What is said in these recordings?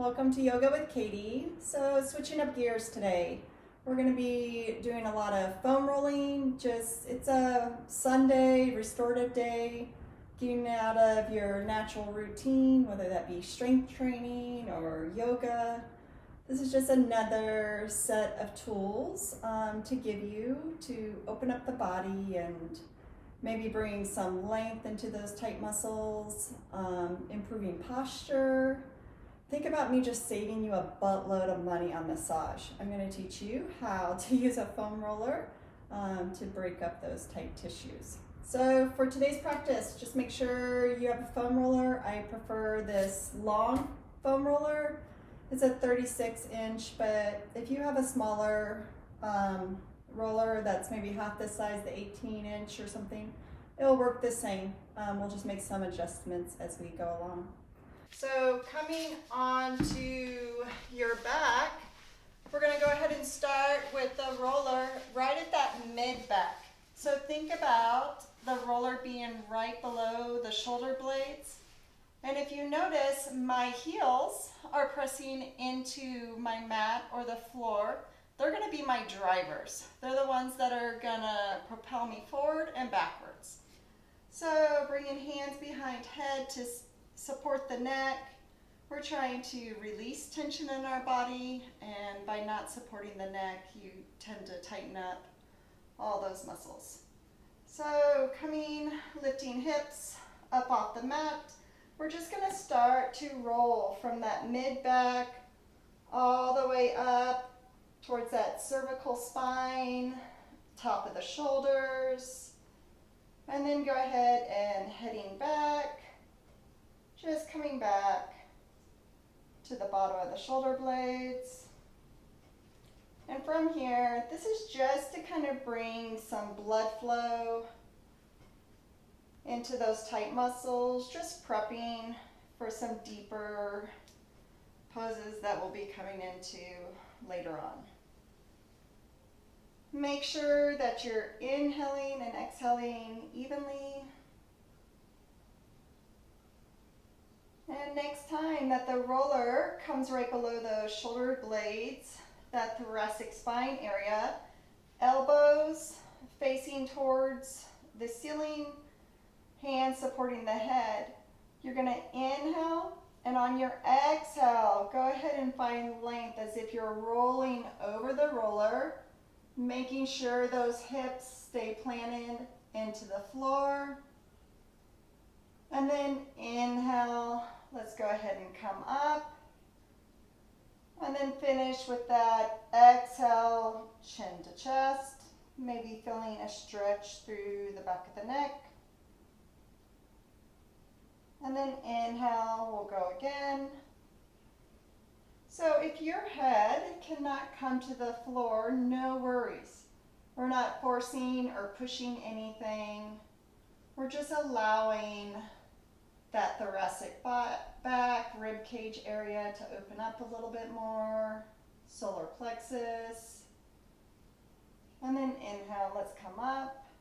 Welcome to Yoga with Katie. So switching up gears today. We're going to be doing a lot of foam rolling. It's a Sunday, restorative day, getting out of your natural routine, whether that be strength training or yoga. This is just another set of tools to give you to open up the body and maybe bring some length into those tight muscles, improving posture. Think about me just saving you a buttload of money on massage. I'm going to teach you how to use a foam roller to break up those tight tissues. So for today's practice, just make sure you have a foam roller. I prefer this long foam roller. It's a 36-inch, but if you have a smaller roller that's maybe half the size, the 18-inch or something, it'll work the same. We'll just make some adjustments as we go along. So coming onto your back, we're going to go ahead and start with the roller right at that mid-back. So think about the roller being right below the shoulder blades. And if you notice, my heels are pressing into my mat or the floor. They're going to be my drivers. They're the ones that are going to propel me forward and backwards. So bringing hands behind head to support the neck. We're trying to release tension in our body, and by not supporting the neck, you tend to tighten up all those muscles. So lifting hips up off the mat. We're just going to start to roll from that mid-back all the way up towards that cervical spine, top of the shoulders, and then go ahead and heading back, just coming back to the bottom of the shoulder blades. And from here, this is just to kind of bring some blood flow into those tight muscles, just prepping for some deeper poses that we'll be coming into later on. Make sure that you're inhaling and exhaling evenly. And next time that the roller comes right below the shoulder blades, that thoracic spine area, elbows facing towards the ceiling, hands supporting the head. You're going to inhale, and on your exhale, go ahead and find length as if you're rolling over the roller, making sure those hips stay planted into the floor. And then inhale, let's go ahead and come up. And then finish with that exhale, chin to chest, maybe feeling a stretch through the back of the neck. And then inhale, we'll go again. So if your head cannot come to the floor, no worries. We're not forcing or pushing anything. We're just allowing that thoracic back, rib cage area to open up a little bit more, solar plexus. And then inhale, let's come up.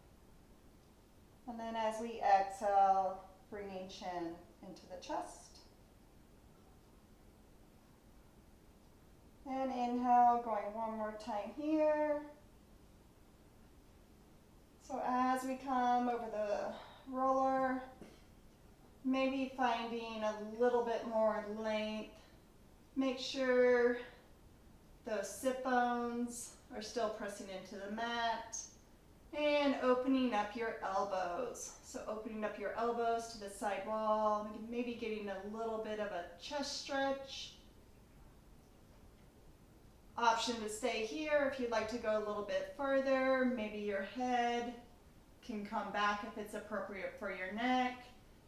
And then as we exhale, bringing chin into the chest. And inhale, going one more time here. So as we come over the roller, maybe finding a little bit more length. Make sure those sit bones are still pressing into the mat. And opening up your elbows. So opening up your elbows to the side wall, maybe getting a little bit of a chest stretch. Option to stay here if you'd like to go a little bit further. Maybe your head can come back if it's appropriate for your neck.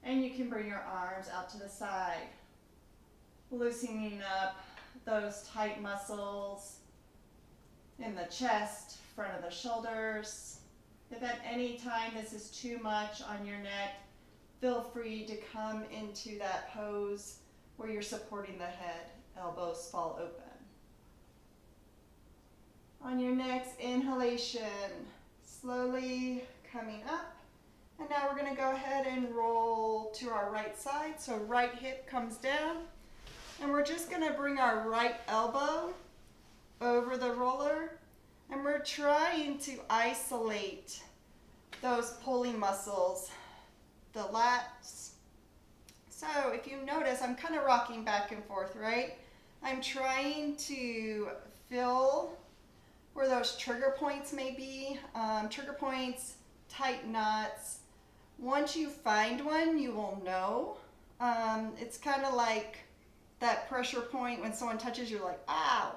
And you can bring your arms out to the side. Loosening up those tight muscles in the chest, front of the shoulders. If at any time this is too much on your neck, feel free to come into that pose where you're supporting the head, elbows fall open. On your next inhalation, slowly coming up. And now we're going to go ahead and roll to our right side. So right hip comes down. And we're just gonna bring our right elbow over the roller, and we're trying to isolate those pulling muscles, the lats. So if you notice, I'm kind of rocking back and forth, right? I'm trying to feel where those trigger points may be. Trigger points, tight knots. Once you find one, you will know. It's kind of like that pressure point when someone touches you, like, ow.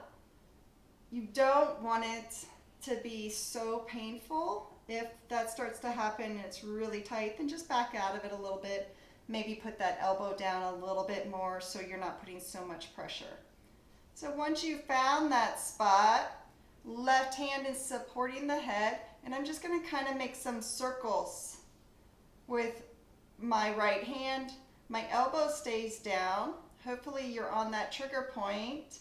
You don't want it to be so painful. If that starts to happen and it's really tight, then just back out of it a little bit. Maybe put that elbow down a little bit more so you're not putting so much pressure. So once you've found that spot, left hand is supporting the head, and I'm just going to kind of make some circles with my right hand. My elbow stays down. Hopefully you're on that trigger point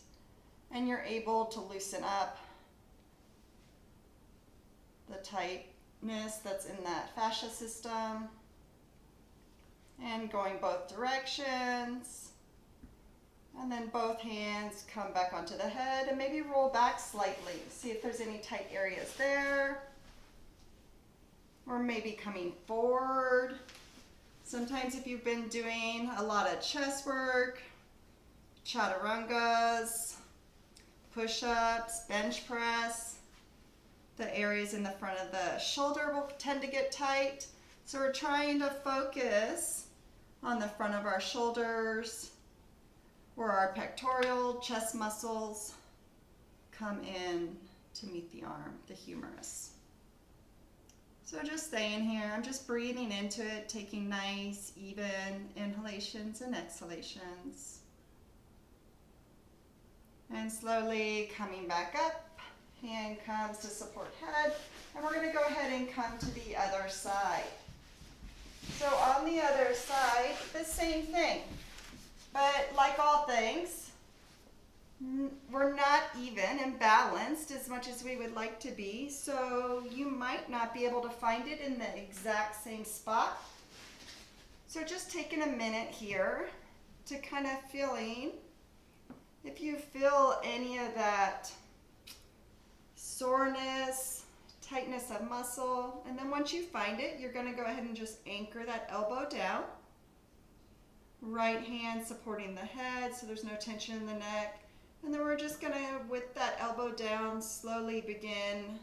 and you're able to loosen up the tightness that's in that fascia system. And going both directions. And then both hands come back onto the head and maybe roll back slightly. See if there's any tight areas there. Or maybe coming forward. Sometimes if you've been doing a lot of chest work, chaturangas, push-ups, bench press, the areas in the front of the shoulder will tend to get tight. So we're trying to focus on the front of our shoulders, where our pectoral, chest muscles come in to meet the arm, the humerus. So just staying here, I'm just breathing into it, taking nice, even inhalations and exhalations. And slowly coming back up, hand comes to support head, and we're gonna go ahead and come to the other side. So on the other side, the same thing, but like all things, we're not even and balanced as much as we would like to be, so you might not be able to find it in the exact same spot. So just taking a minute here to kind of feeling if you feel any of that soreness, tightness of muscle, and then once you find it, you're going to go ahead and just anchor that elbow down. Right hand supporting the head so there's no tension in the neck. And then we're just going to, with that elbow down, slowly begin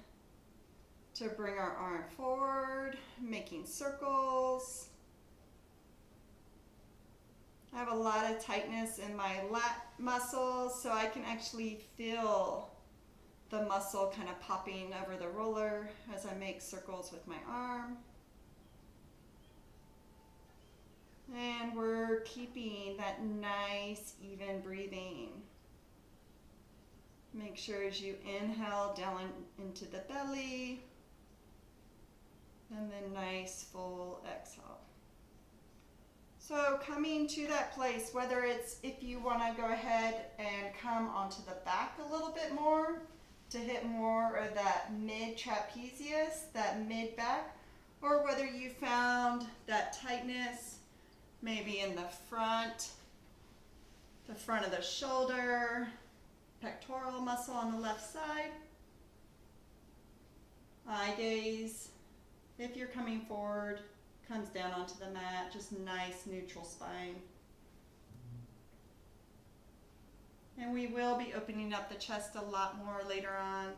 to bring our arm forward, making circles. I have a lot of tightness in my lat muscles, so I can actually feel the muscle kind of popping over the roller as I make circles with my arm. And we're keeping that nice, even breathing. Make sure as you inhale down into the belly, and then nice full exhale. So coming to that place, whether it's if you want to go ahead and come onto the back a little bit more to hit more of that mid-trapezius, that mid-back, or whether you found that tightness maybe in the front of the shoulder, pectoral muscle on the left side, eye gaze. If you're coming forward, comes down onto the mat, just nice neutral spine. And we will be opening up the chest a lot more later on.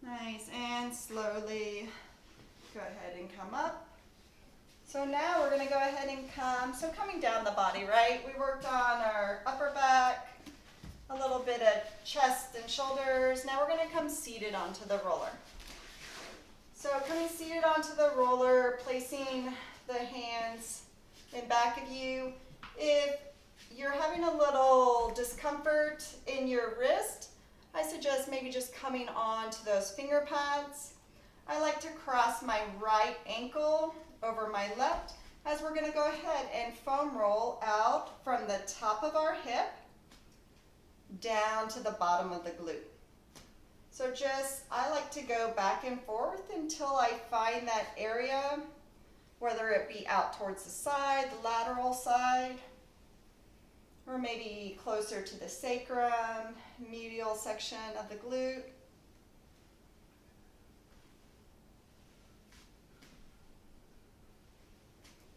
Nice, and slowly go ahead and come up. So now we're going to go ahead and coming down the body, right? We worked on our upper back, a little bit of chest and shoulders. Now we're going to come seated onto the roller. So coming seated onto the roller, placing the hands in back of you. If you're having a little discomfort in your wrist, I suggest maybe just coming on to those finger pads. I like to cross my right ankle over my left as we're going to go ahead and foam roll out from the top of our hip down to the bottom of the glute. So I like to go back and forth until I find that area whether it be out towards the side, the lateral side, or maybe closer to the sacrum, medial section of the glute.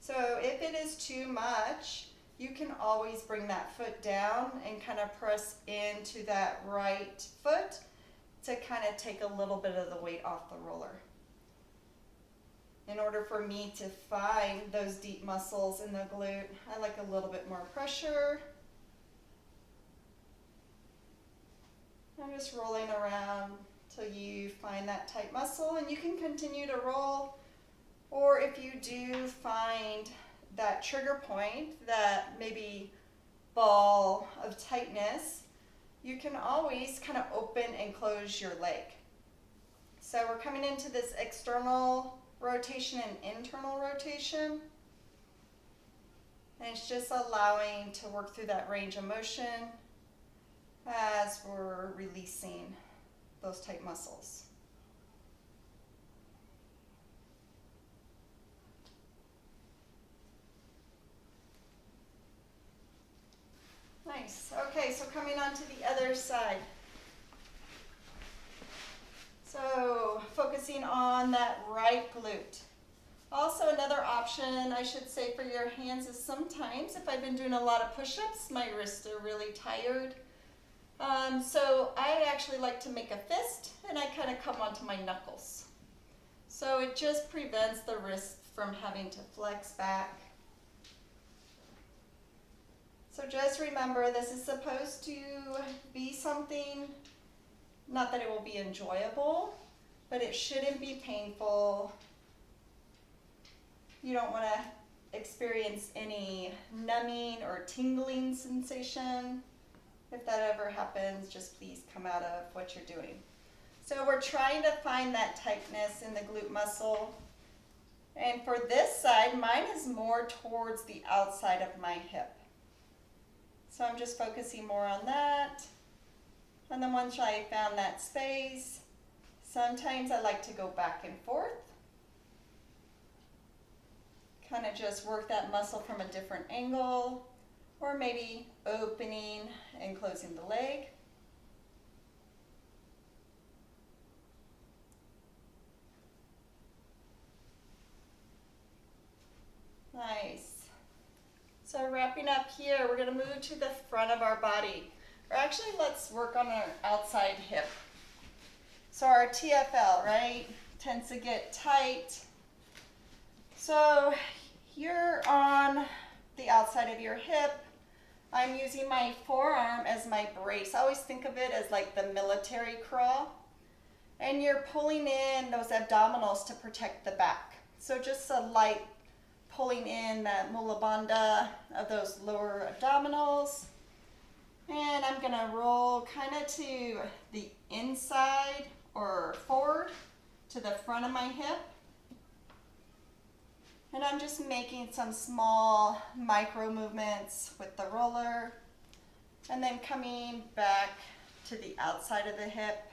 So if it is too much, you can always bring that foot down and kind of press into that right foot to kind of take a little bit of the weight off the roller. In order for me to find those deep muscles in the glute, I like a little bit more pressure. I'm just rolling around till you find that tight muscle, and you can continue to roll. Or if you do find that trigger point, that maybe ball of tightness, you can always kind of open and close your leg. So we're coming into this external rotation and internal rotation. And it's just allowing to work through that range of motion as we're releasing those tight muscles. Nice. Okay, so coming on to the other side. So focusing on that right glute. Also another option I should say for your hands is sometimes if I've been doing a lot of push-ups, my wrists are really tired. So I actually like to make a fist and I kind of come onto my knuckles. So it just prevents the wrist from having to flex back. So just remember, this is supposed to be something, not that it will be enjoyable, but it shouldn't be painful. You don't want to experience any numbing or tingling sensation. If that ever happens, just please come out of what you're doing. So we're trying to find that tightness in the glute muscle. And for this side, mine is more towards the outside of my hip. So I'm just focusing more on that. And then once I found that space, sometimes I like to go back and forth. Kind of just work that muscle from a different angle, or maybe opening and closing the leg. Nice. So wrapping up here, we're going to move to the front of our body. Or actually, let's work on our outside hip. So our TFL, right, tends to get tight. So you're on the outside of your hip. I'm using my forearm as my brace. I always think of it as like the military crawl. And you're pulling in those abdominals to protect the back. So just a light pulling in that mula bandha of those lower abdominals. And I'm going to roll kind of to the inside or forward to the front of my hip. And I'm just making some small micro movements with the roller. And then coming back to the outside of the hip.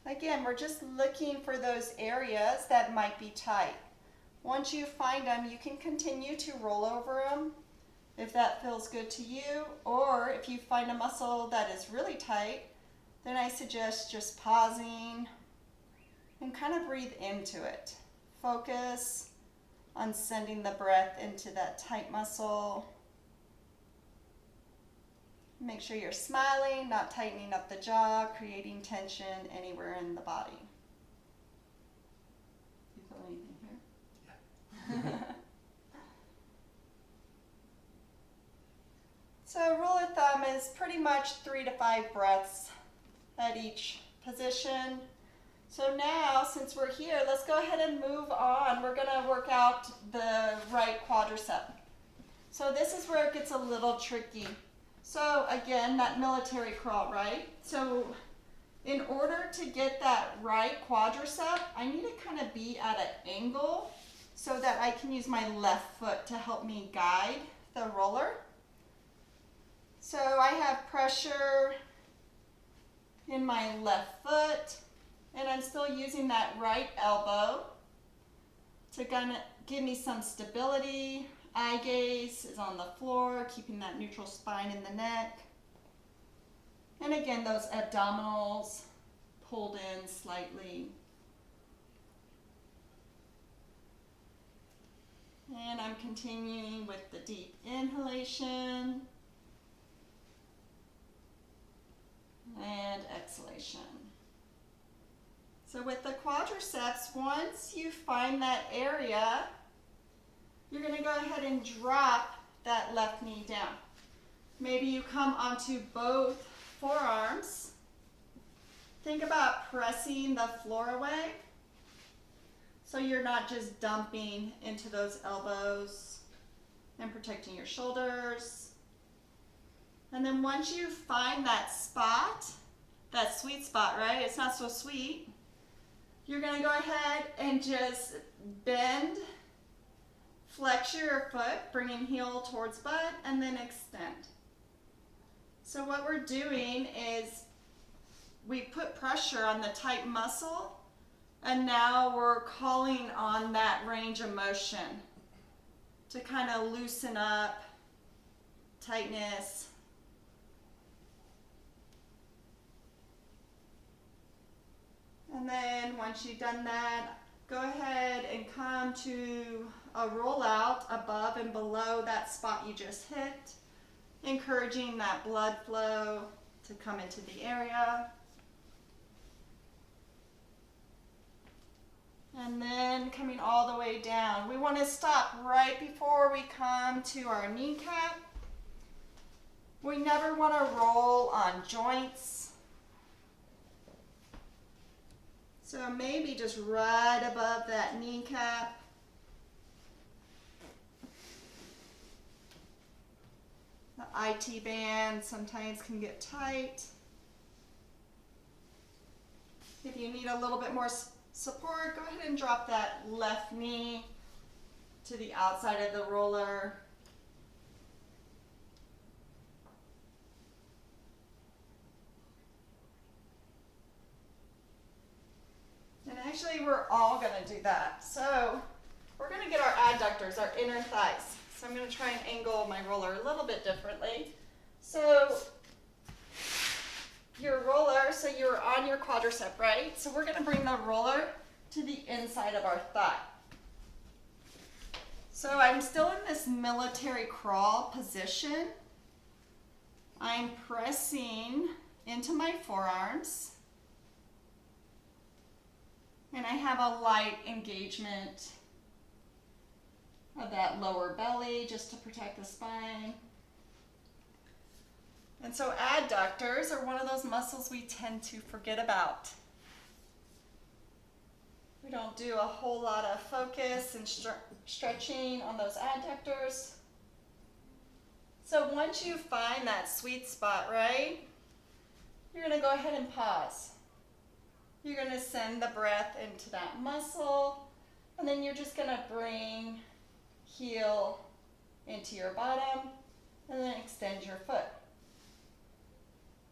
Again, we're just looking for those areas that might be tight. Once you find them, you can continue to roll over them if that feels good to you, or if you find a muscle that is really tight, then I suggest just pausing and kind of breathe into it. Focus on sending the breath into that tight muscle. Make sure you're smiling, not tightening up the jaw, creating tension anywhere in the body. You feel anything here? Yeah. So rule of thumb is pretty much 3 to 5 breaths at each position. So now, since we're here, let's go ahead and move on. We're going to work out the right quadricep. So this is where it gets a little tricky. So again, that military crawl, right? So in order to get that right quadricep, I need to kind of be at an angle so that I can use my left foot to help me guide the roller. So I have pressure in my left foot, and I'm still using that right elbow to kind of give me some stability. Eye gaze is on the floor, keeping that neutral spine in the neck. And again, those abdominals pulled in slightly. And I'm continuing with the deep inhalation and exhalation. So with the quadriceps, once you find that area, you're going to go ahead and drop that left knee down. Maybe you come onto both forearms. Think about pressing the floor away so you're not just dumping into those elbows and protecting your shoulders. And then once you find that spot, that sweet spot, right? It's not so sweet. You're going to go ahead and just bend, flex your foot, bringing heel towards butt, and then extend. So what we're doing is we put pressure on the tight muscle, and now we're calling on that range of motion to kind of loosen up, tightness. And then once you've done that, go ahead and come to a rollout above and below that spot you just hit, encouraging that blood flow to come into the area. And then coming all the way down. We want to stop right before we come to our kneecap. We never want to roll on joints. So maybe just right above that kneecap. The IT band sometimes can get tight. If you need a little bit more support, go ahead and drop that left knee to the outside of the roller. And actually, we're all going to do that. So we're going to get our adductors, our inner thighs. So I'm going to try and angle my roller a little bit differently. So your roller, so you're on your quadricep, right? So we're going to bring the roller to the inside of our thigh. So I'm still in this military crawl position. I'm pressing into my forearms. And I have a light engagement of that lower belly just to protect the spine. And so adductors are one of those muscles we tend to forget about. We don't do a whole lot of focus and stretching on those adductors. So once you find that sweet spot, right, you're going to go ahead and pause. You're going to send the breath into that muscle, and then you're just going to bring heel into your bottom, and then extend your foot.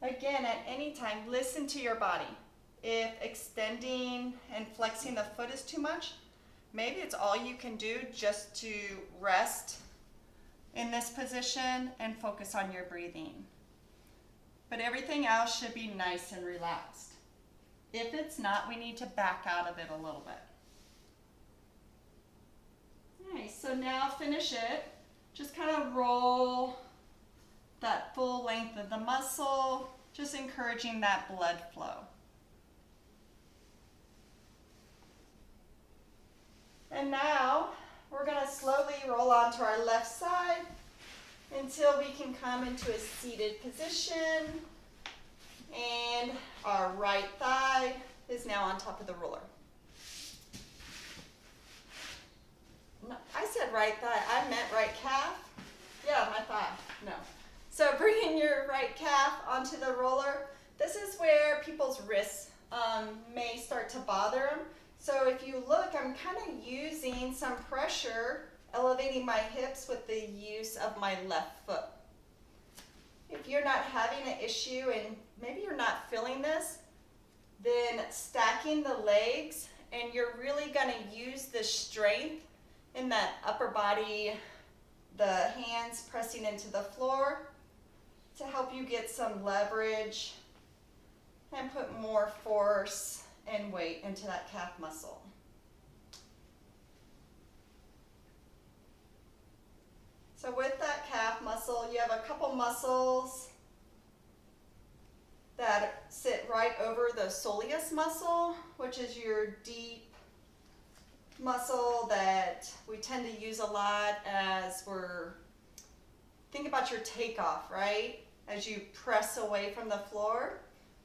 Again, at any time, listen to your body. If extending and flexing the foot is too much, maybe it's all you can do just to rest in this position and focus on your breathing. But everything else should be nice and relaxed. If it's not, we need to back out of it a little bit. Nice, so now finish it. Just kind of roll that full length of the muscle, just encouraging that blood flow. And now we're going to slowly roll onto our left side until we can come into a seated position. And our right thigh is now on top of the roller. No, I said right thigh, I meant right calf. Yeah, my thigh, no. So bringing your right calf onto the roller. This is where people's wrists may start to bother them. So if you look, I'm kind of using some pressure, elevating my hips with the use of my left foot. If you're not having an issue and maybe you're not feeling this, then stacking the legs and you're really going to use the strength in that upper body, the hands pressing into the floor, to help you get some leverage and put more force and weight into that calf muscle. So with that calf muscle, you have a couple muscles that sit right over the soleus muscle, which is your deep muscle that we tend to use a lot as think about your takeoff, right? As you press away from the floor,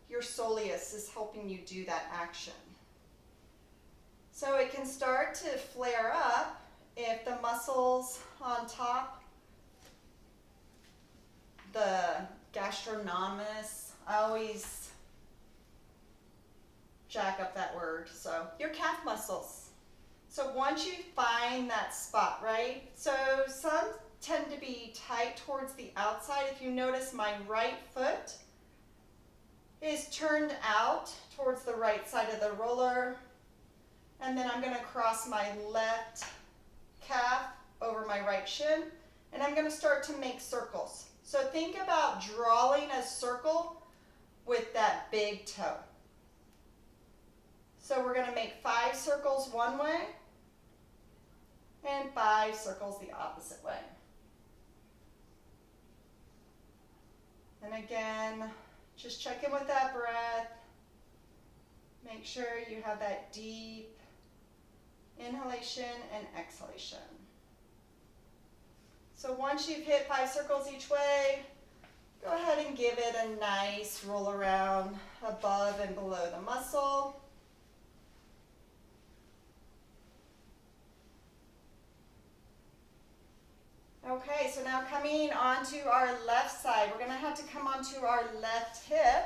your soleus is helping you do that action. So it can start to flare up if the muscles on top, the gastrocnemius, I always jack up that word, so your calf muscles. So once you find that spot, right? So some tend to be tight towards the outside. If you notice, my right foot is turned out towards the right side of the roller, and then I'm going to cross my left calf over my right shin, and I'm going to start to make circles. So think about drawing a circle with that big toe. So we're going to make 5 circles one way and 5 circles the opposite way. And again, just check in with that breath. Make sure you have that deep inhalation and exhalation. So once you've hit 5 circles each way, go ahead and give it a nice roll around above and below the muscle. Okay, so now coming onto our left side, we're going to have to come onto our left hip,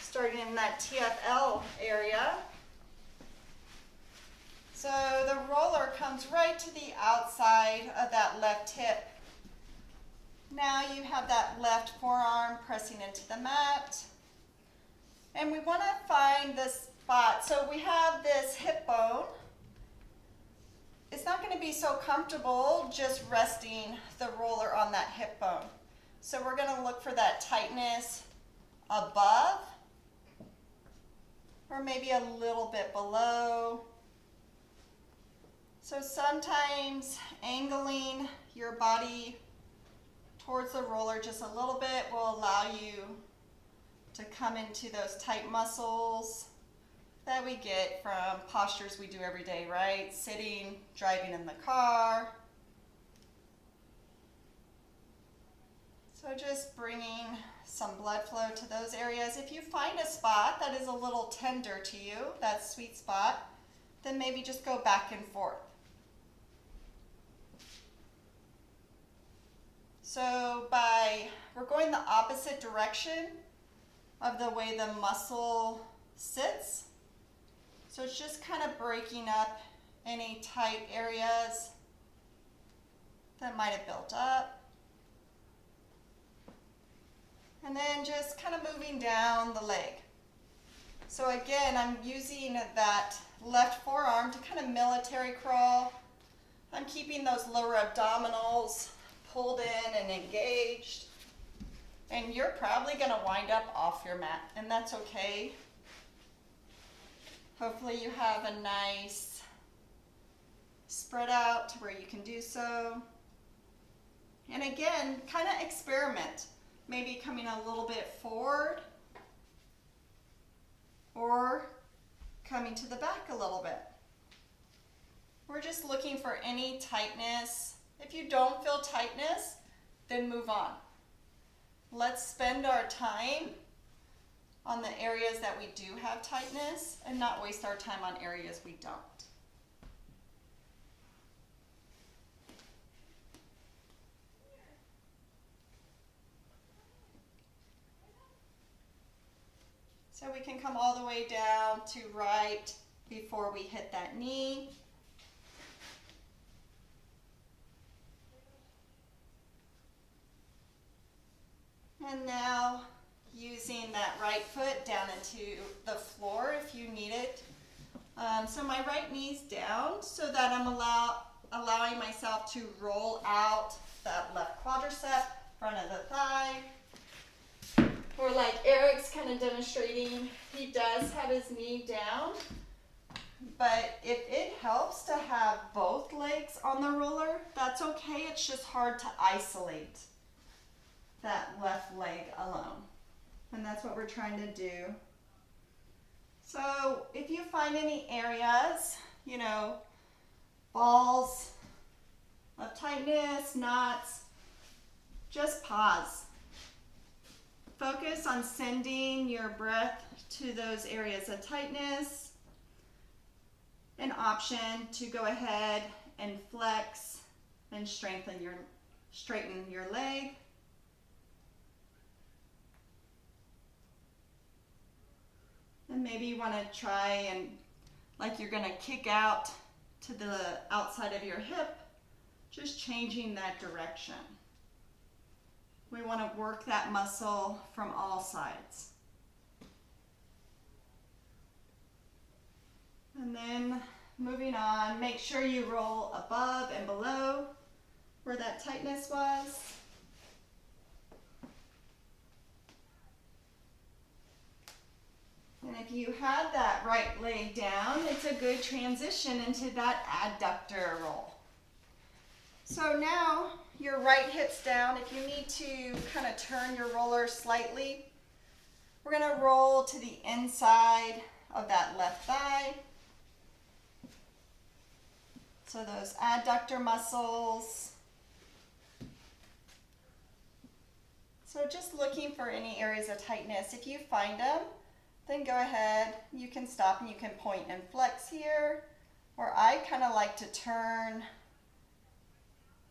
starting in that TFL area. So the roller comes right to the outside of that left hip. Now you have that left forearm pressing into the mat. And we want to find this spot. So we have this hip bone. It's not going to be so comfortable just resting the roller on that hip bone. So we're going to look for that tightness above, or maybe a little bit below. So sometimes angling your body towards the roller just a little bit will allow you to come into those tight muscles that we get from postures we do every day, right? Sitting, driving in the car. So just bringing some blood flow to those areas. If you find a spot that is a little tender to you, that sweet spot, then maybe just go back and forth. So we're going the opposite direction of the way the muscle sits. So it's just kind of breaking up any tight areas that might have built up. And then just kind of moving down the leg. So again, I'm using that left forearm to kind of military crawl. I'm keeping those lower abdominals pulled in and engaged. And you're probably going to wind up off your mat, and that's okay. Hopefully you have a nice spread out to where you can do so. And again, kind of experiment. Maybe coming a little bit forward or coming to the back a little bit. We're just looking for any tightness. If you don't feel tightness, then move on. Let's spend our time on the areas that we do have tightness and not waste our time on areas we don't. So we can come all the way down to right before we hit that knee. And now using that right foot down into the floor if you need it So my right knee's down so that I'm allowing myself to roll out that left quadricep, front of the thigh. Or like Eric's kind of demonstrating, he does have his knee down. But if it helps to have both legs on the roller, that's okay. It's just hard to isolate that left leg alone. And that's what we're trying to do. So if you find any areas, you know, balls of tightness, knots, just pause. Focus on sending your breath to those areas of tightness. An option to go ahead and flex and straighten your leg. And maybe you want to try and, like you're going to kick out to the outside of your hip, just changing that direction. We want to work that muscle from all sides. And then moving on, make sure you roll above and below where that tightness was. And if you had that right leg down, it's a good transition into that adductor roll. So now your right hip's down. If you need to kind of turn your roller slightly, we're going to roll to the inside of that left thigh. So those adductor muscles. So just looking for any areas of tightness. If you find them, then go ahead. You can stop and you can point and flex here. Or I kind of like to turn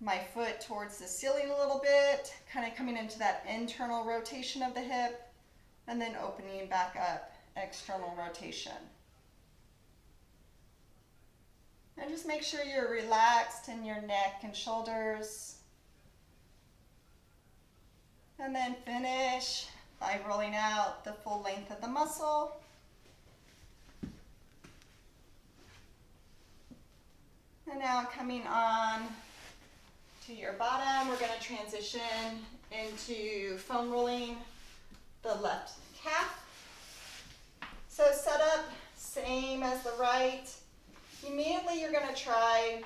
my foot towards the ceiling a little bit, kind of coming into that internal rotation of the hip, and then opening back up, external rotation. And just make sure you're relaxed in your neck and shoulders. And then finish by rolling out the full length of the muscle. And now coming on to your bottom, we're going to transition into foam rolling the left calf. So set up, same as the right. Immediately you're going to try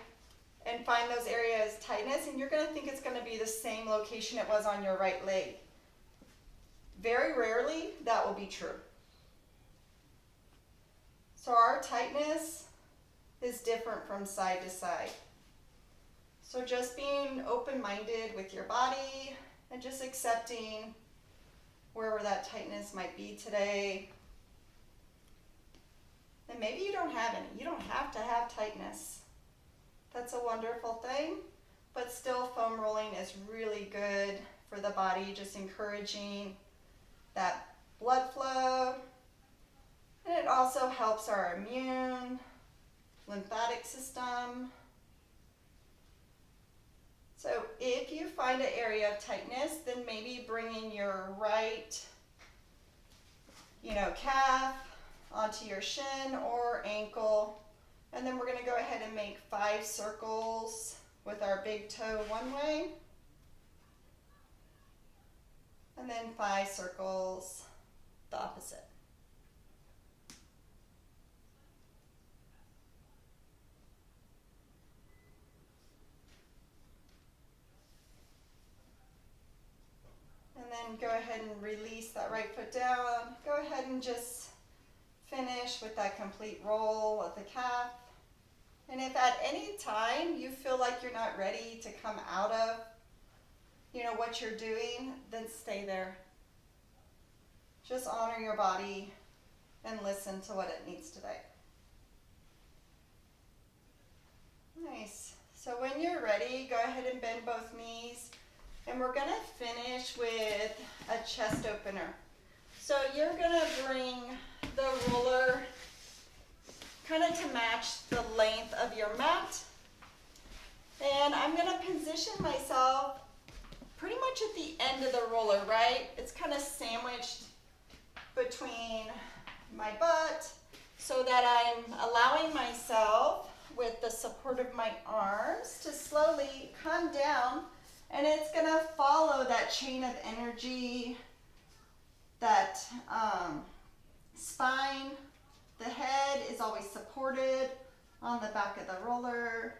and find those areas of tightness, and you're going to think it's going to be the same location it was on your right leg. Very rarely that will be true. So our tightness is different from side to side. So just being open-minded with your body and just accepting wherever that tightness might be today. And maybe you don't have any. You don't have to have tightness. That's a wonderful thing, but still foam rolling is really good for the body, just encouraging that blood flow. And it also helps our immune, lymphatic system. So if you find an area of tightness, then maybe bringing your right, calf onto your shin or ankle. And then we're going to go ahead and make 5 circles with our big toe one way. And then 5 circles the opposite. And then go ahead and release that right foot down. Go ahead and just finish with that complete roll of the calf. And if at any time you feel like you're not ready to come out of, what you're doing, then stay there. Just honor your body and listen to what it needs today. Nice. So when you're ready, go ahead and bend both knees. And we're going to finish with a chest opener. So you're going to bring the roller kind of to match the length of your mat. And I'm going to position myself pretty much at the end of the roller, right? It's kind of sandwiched between my butt so that I'm allowing myself, with the support of my arms, to slowly come down, and it's gonna follow that chain of energy, that spine. The head is always supported on the back of the roller.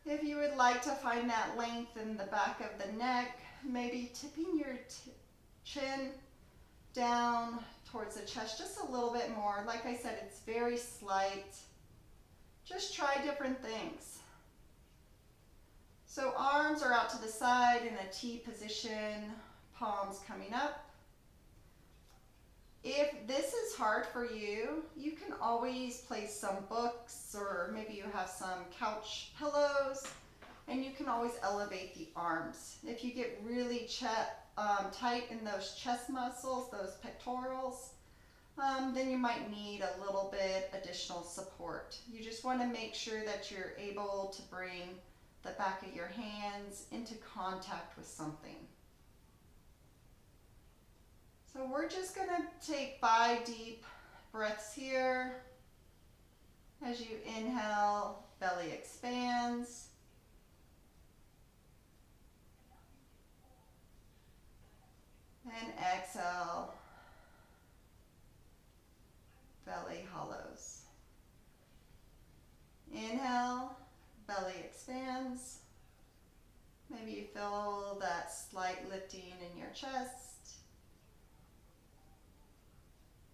If you would like to find that length in the back of the neck, maybe tipping your chin down towards the chest just a little bit more. Like I said, it's very slight. Just try different things. So arms are out to the side in a T position, palms coming up. If this is hard for you, you can always place some books, or maybe you have some couch pillows, and you can always elevate the arms. If you get really tight in those chest muscles, those pectorals, then you might need a little bit additional support. You just want to make sure that you're able to bring the back of your hands into contact with something. So we're just going to take 5 deep breaths here. As you inhale, belly expands. And exhale, belly hollows. Inhale, belly expands. Maybe you feel that slight lifting in your chest.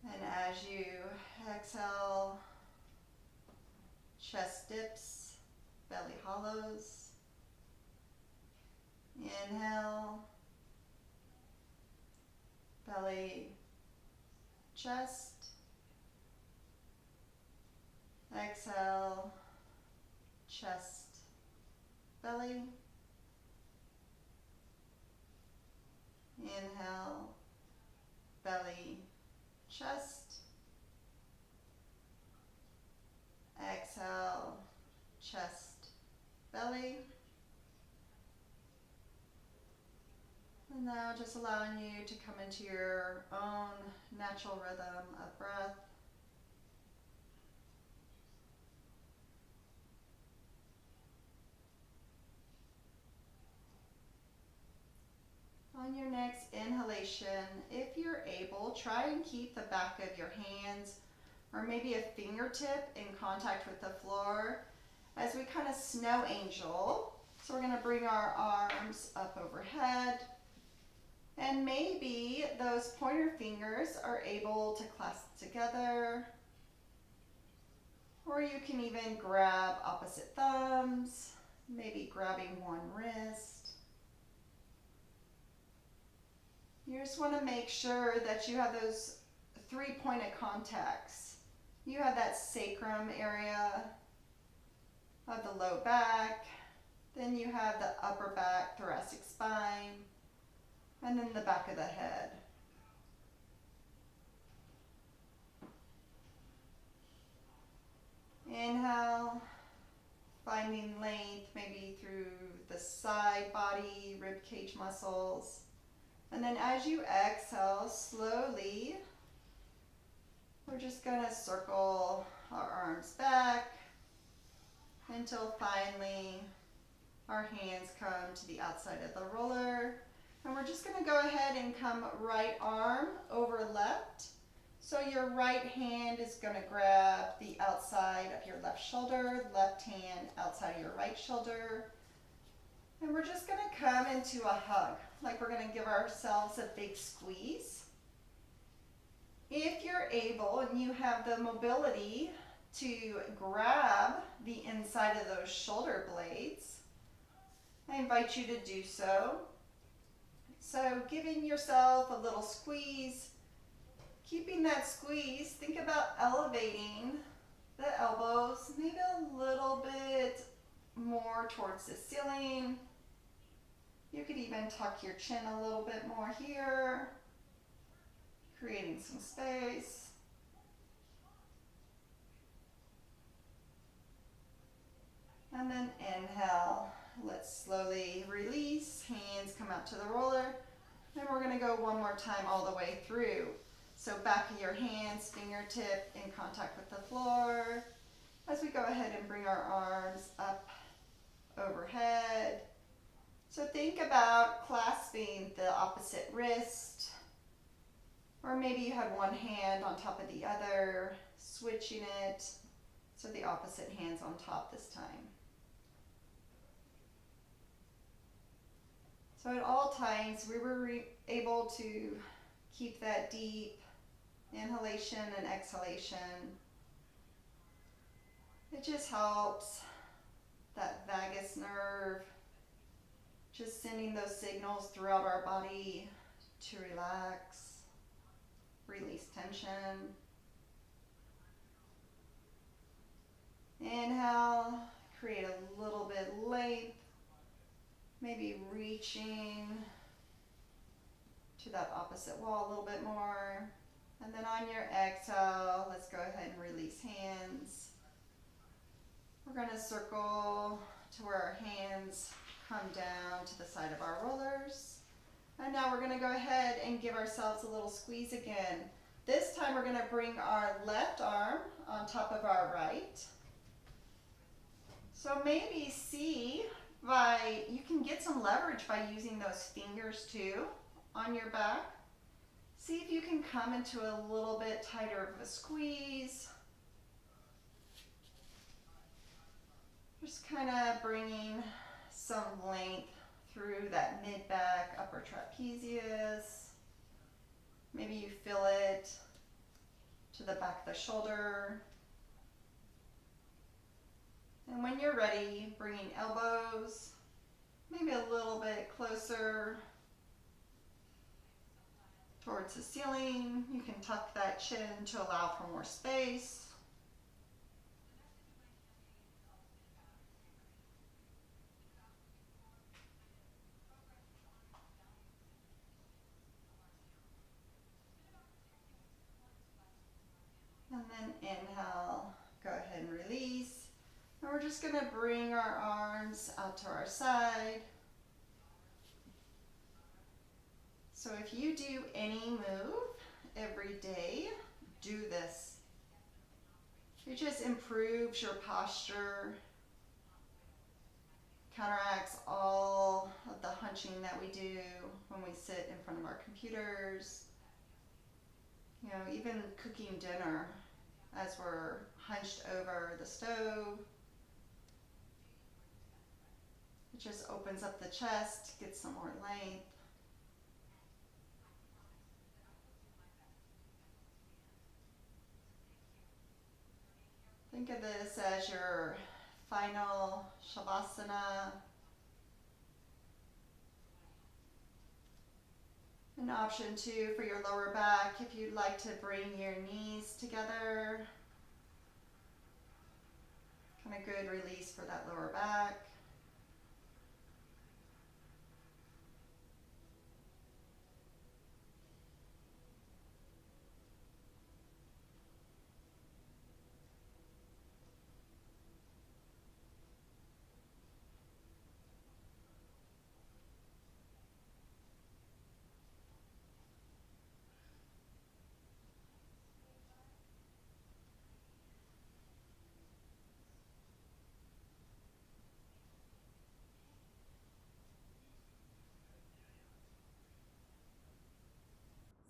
And as you exhale, chest dips, belly hollows. Inhale, belly, chest. Exhale, chest, belly. Inhale, belly, chest. Exhale, chest, belly. And now just allowing you to come into your own natural rhythm of breath. On your next inhalation, if you're able, try and keep the back of your hands or maybe a fingertip in contact with the floor as we kind of snow angel. So we're going to bring our arms up overhead, and maybe those pointer fingers are able to clasp together, or you can even grab opposite thumbs, maybe grabbing one wrist. You just want to make sure that you have those 3 points of contacts. You have that sacrum area of the low back, then you have the upper back, thoracic spine, and then the back of the head. Inhale, finding length maybe through the side body, rib cage muscles. And then as you exhale, slowly, we're just going to circle our arms back until finally our hands come to the outside of the roller. And we're just going to go ahead and come right arm over left. So your right hand is going to grab the outside of your left shoulder, left hand outside of your right shoulder. And we're just going to come into a hug, like we're going to give ourselves a big squeeze. If you're able and you have the mobility to grab the inside of those shoulder blades, I invite you to do so. So giving yourself a little squeeze, keeping that squeeze, think about elevating the elbows, maybe a little bit more towards the ceiling. You could even tuck your chin a little bit more here, creating some space. And then inhale. Let's slowly release. Hands come out to the roller. And we're going to go one more time all the way through. So back of your hands, fingertip in contact with the floor. As we go ahead and bring our arms up overhead. So think about clasping the opposite wrist, or maybe you have one hand on top of the other, switching it so the opposite hand's on top this time. So at all times we were able to keep that deep inhalation and exhalation. It just helps that vagus nerve, just sending those signals throughout our body to relax, release tension. Inhale, create a little bit length, maybe reaching to that opposite wall a little bit more. And then on your exhale, let's go ahead and release hands. We're going to circle to where our hands come down to the side of our rollers. And now we're going to go ahead and give ourselves a little squeeze again. This time we're going to bring our left arm on top of our right. So maybe you can get some leverage by using those fingers too on your back. See if you can come into a little bit tighter of a squeeze. Just kind of bringing some length through that mid-back, upper trapezius. Maybe you feel it to the back of the shoulder. And when you're ready, bringing elbows maybe a little bit closer towards the ceiling. You can tuck that chin to allow for more space. And then inhale, go ahead and release. And we're just going to bring our arms out to our side. So if you do any move every day, do this. It just improves your posture, counteracts all of the hunching that we do when we sit in front of our computers. You know, even cooking dinner as we're hunched over the stove. It just opens up the chest, gets some more length. Think of this as your final Shavasana. An option too for your lower back, if you'd like to bring your knees together. Kind of good release for that lower back.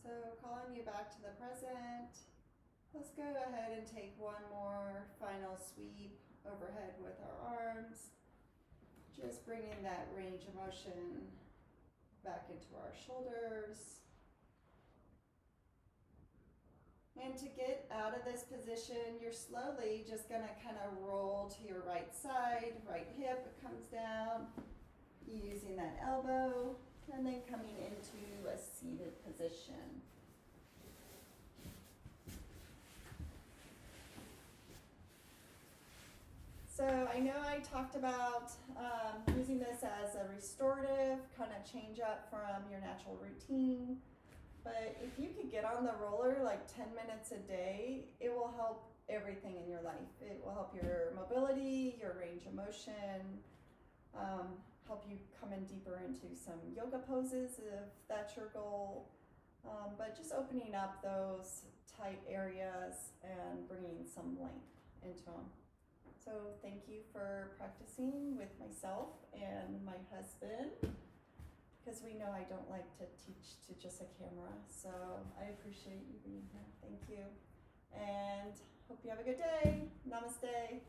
So calling you back to the present, let's go ahead and take one more final sweep overhead with our arms. Just bringing that range of motion back into our shoulders. And to get out of this position, you're slowly just going to kind of roll to your right side, right hip comes down, using that elbow. And then coming into a seated position. So I know I talked about using this as a restorative, kind of change up from your natural routine. But if you could get on the roller like 10 minutes a day, it will help everything in your life. It will help your mobility, your range of motion, help you come in deeper into some yoga poses if that's your goal. but just opening up those tight areas and bringing some length into them. So thank you for practicing with myself and my husband, because we know I don't like to teach to just a camera, so I appreciate you being here. Thank you, and hope you have a good day. Namaste.